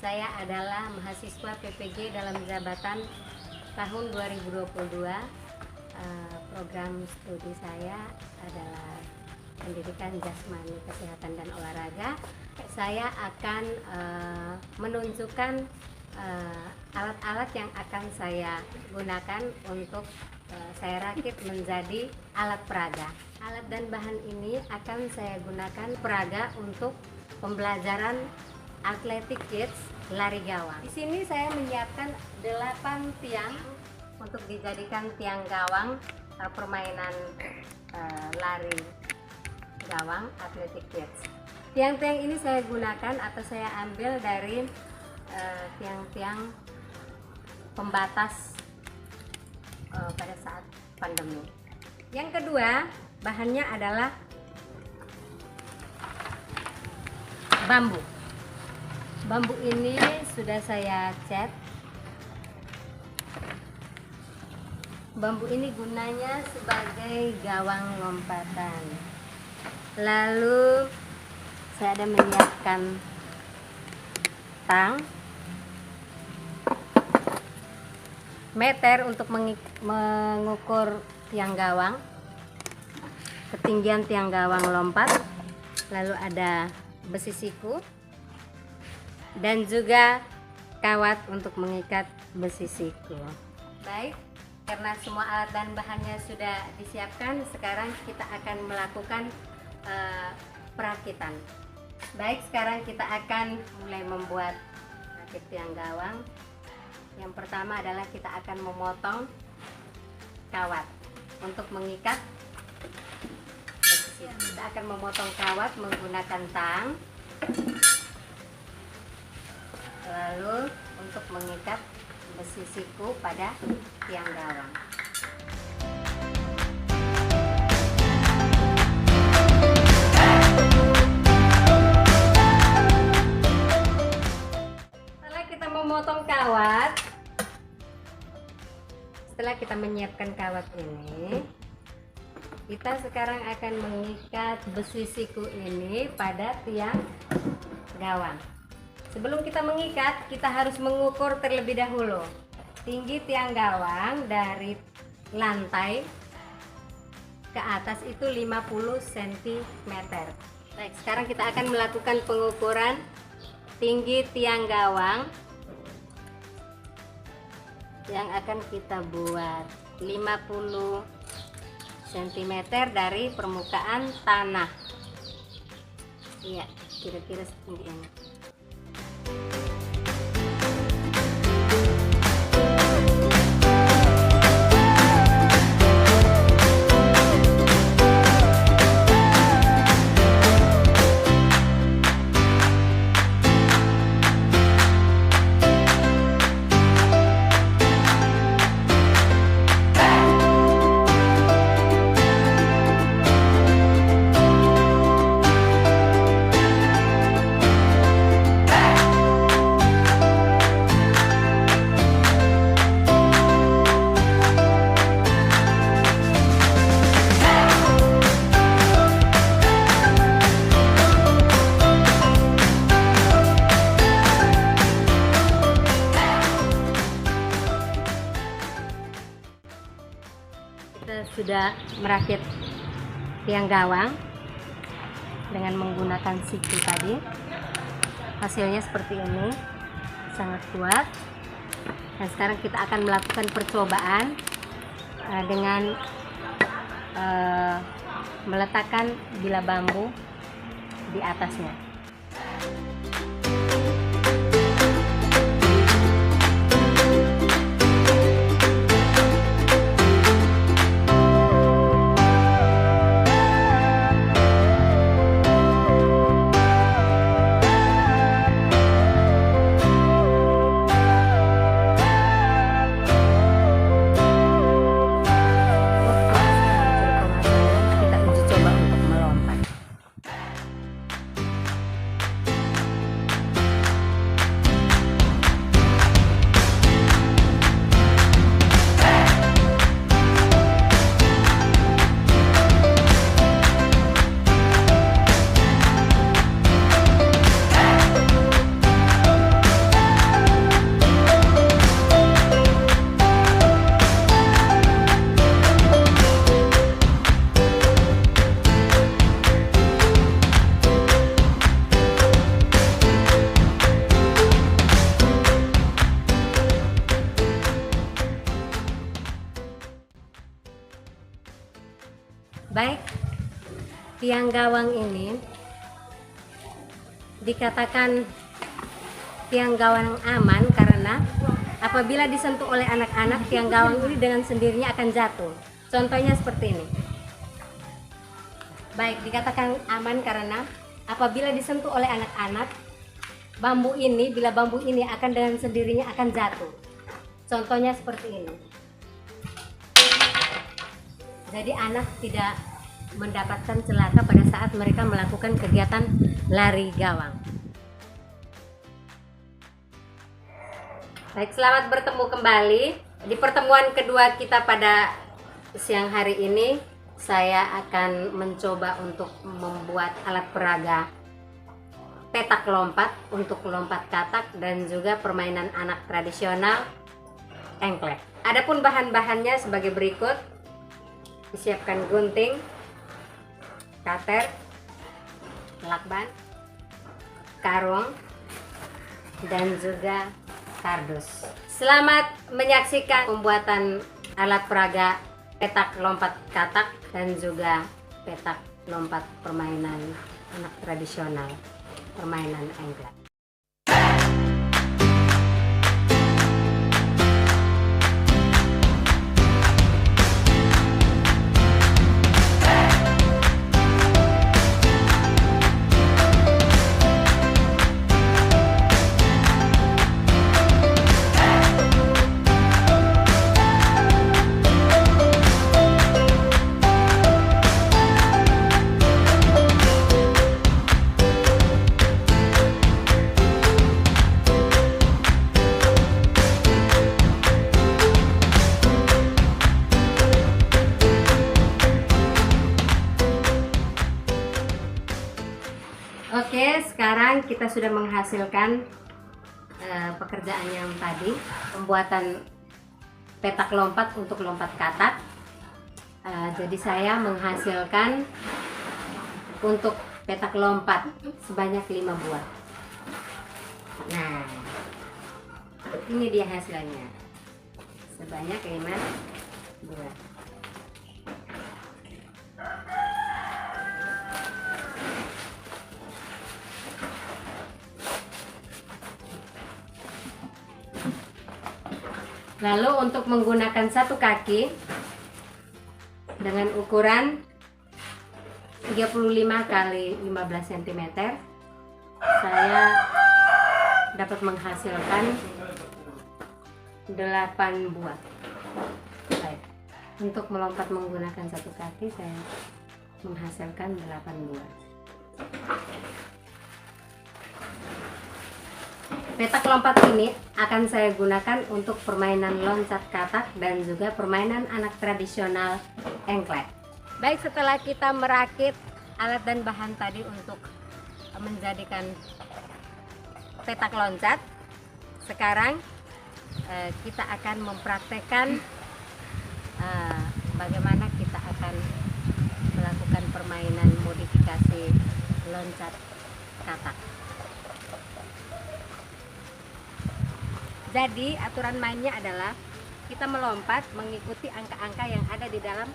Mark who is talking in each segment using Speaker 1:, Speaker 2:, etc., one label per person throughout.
Speaker 1: Saya adalah mahasiswa PPG dalam jabatan tahun 2022. Program studi saya adalah pendidikan jasmani, kesehatan, dan olahraga. Saya akan menunjukkan alat-alat yang akan saya gunakan untuk saya rakit menjadi alat peraga. Alat dan bahan ini akan saya gunakan peraga untuk pembelajaran Athletic Kids lari gawang. Di sini saya menyiapkan 8 tiang untuk dijadikan tiang gawang permainan lari gawang Athletic Kids. Tiang-tiang ini saya gunakan atau saya ambil dari tiang-tiang pembatas pada saat pandemi. Yang kedua, bahannya adalah bambu. Bambu ini sudah saya cat. Bambu ini gunanya sebagai gawang lompatan. Lalu saya ada menyiapkan tang, meter untuk mengukur tiang gawang, ketinggian tiang gawang lompat. Lalu ada besi siku dan juga kawat untuk mengikat besi siku. Baik, karena semua alat dan bahannya sudah disiapkan, sekarang kita akan melakukan perakitan. Baik, sekarang kita akan mulai membuat rakit tiang gawang. Yang pertama adalah kita akan memotong kawat untuk mengikat besi siku. Kita akan memotong kawat menggunakan tang. Lalu untuk mengikat besi siku pada tiang gawang. Setelah kita memotong kawat, setelah kita menyiapkan kawat ini, kita sekarang akan mengikat besi siku ini pada tiang gawang. Sebelum kita mengikat, kita harus mengukur terlebih dahulu tinggi tiang gawang dari lantai ke atas itu 50 cm. Baik, sekarang kita akan melakukan pengukuran tinggi tiang gawang yang akan kita buat 50 cm dari permukaan tanah. Iya, kira-kira setinggi ini. Kita sudah merakit tiang gawang dengan menggunakan siku tadi. Hasilnya seperti ini, sangat kuat. Dan sekarang kita akan melakukan percobaan dengan meletakkan bila bambu di atasnya. Baik, tiang gawang ini dikatakan tiang gawang aman karena apabila disentuh oleh anak-anak, tiang gawang ini dengan sendirinya akan jatuh. Contohnya seperti ini. Baik, dikatakan aman karena apabila disentuh oleh anak-anak, bila bambu ini akan dengan sendirinya akan jatuh. Contohnya seperti ini. Jadi anak tidak mendapatkan celaka pada saat mereka melakukan kegiatan lari gawang. Baik, selamat bertemu kembali. Di pertemuan kedua kita pada siang hari ini, saya akan mencoba untuk membuat alat peraga petak lompat untuk lompat katak dan juga permainan anak tradisional engklek. Adapun bahan-bahannya sebagai berikut. Disiapkan gunting, cutter, lakban, karung, dan juga kardus. Selamat menyaksikan pembuatan alat peraga petak lompat katak dan juga petak lompat permainan anak tradisional, permainan engklek. Oke, sekarang kita sudah menghasilkan pekerjaan yang tadi, pembuatan petak lompat untuk lompat katak. Jadi saya menghasilkan untuk petak lompat sebanyak 5 buah. Nah, ini dia hasilnya, sebanyak 5 buah. Lalu untuk menggunakan satu kaki dengan ukuran 35 x 15 cm, saya dapat menghasilkan 8 buah. Baik. Untuk melompat menggunakan satu kaki, saya menghasilkan 8 buah. Petak lompat ini akan saya gunakan untuk permainan loncat katak dan juga permainan anak tradisional engklek. Baik, setelah kita merakit alat dan bahan tadi untuk menjadikan petak loncat, sekarang kita akan mempraktekkan bagaimana kita akan melakukan permainan modifikasi loncat katak. Jadi aturan mainnya adalah kita melompat mengikuti angka-angka yang ada di dalam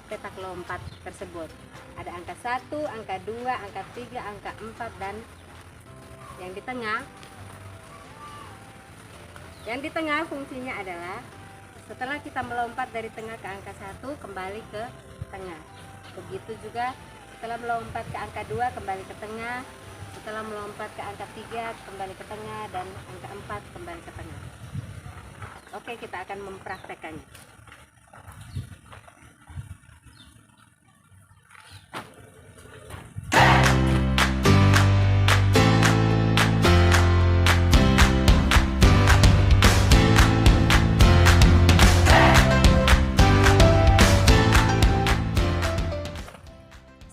Speaker 1: petak lompat tersebut. Ada angka 1, angka 2, angka 3, angka 4, dan yang di tengah. Yang di tengah fungsinya adalah setelah kita melompat dari tengah ke angka 1, kembali ke tengah. Begitu juga setelah melompat ke angka 2, kembali ke tengah. Setelah melompat ke angka 3, kembali ke tengah, dan angka 4 kembali ke tengah. Oke, kita akan mempraktekannya.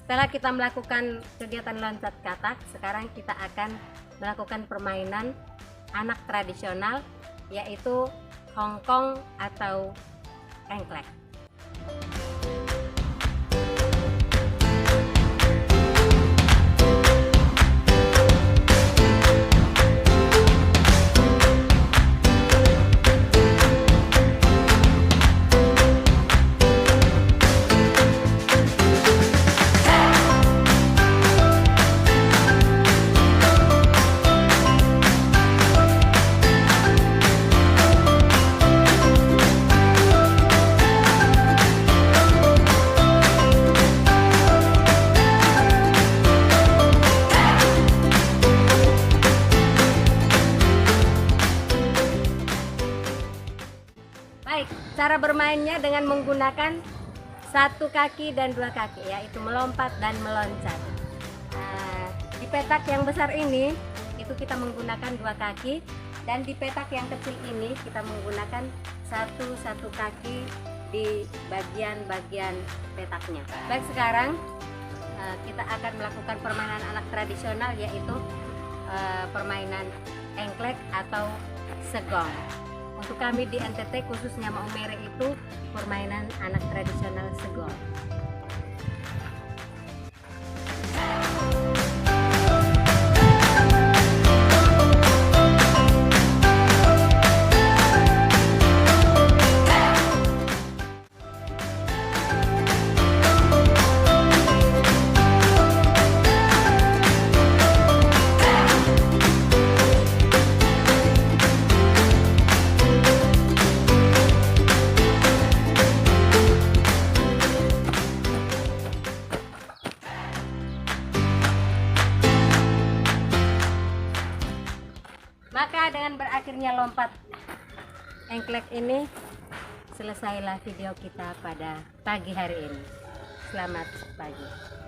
Speaker 1: Setelah kita melakukan kegiatan loncat katak, sekarang kita akan melakukan permainan anak tradisional, yaitu hongkong atau engklek. Baik, cara bermainnya dengan menggunakan satu kaki dan dua kaki, yaitu melompat dan meloncat. Nah, di petak yang besar ini itu kita menggunakan dua kaki, dan di petak yang kecil ini kita menggunakan satu kaki di bagian-bagian petaknya. Baik, sekarang kita akan melakukan permainan anak tradisional, yaitu permainan engklek atau segong. Untuk kami di NTT khususnya Maumere itu permainan anak tradisional segong. Maka dengan berakhirnya lompat engklek ini, selesailah video kita pada pagi hari ini. Selamat pagi.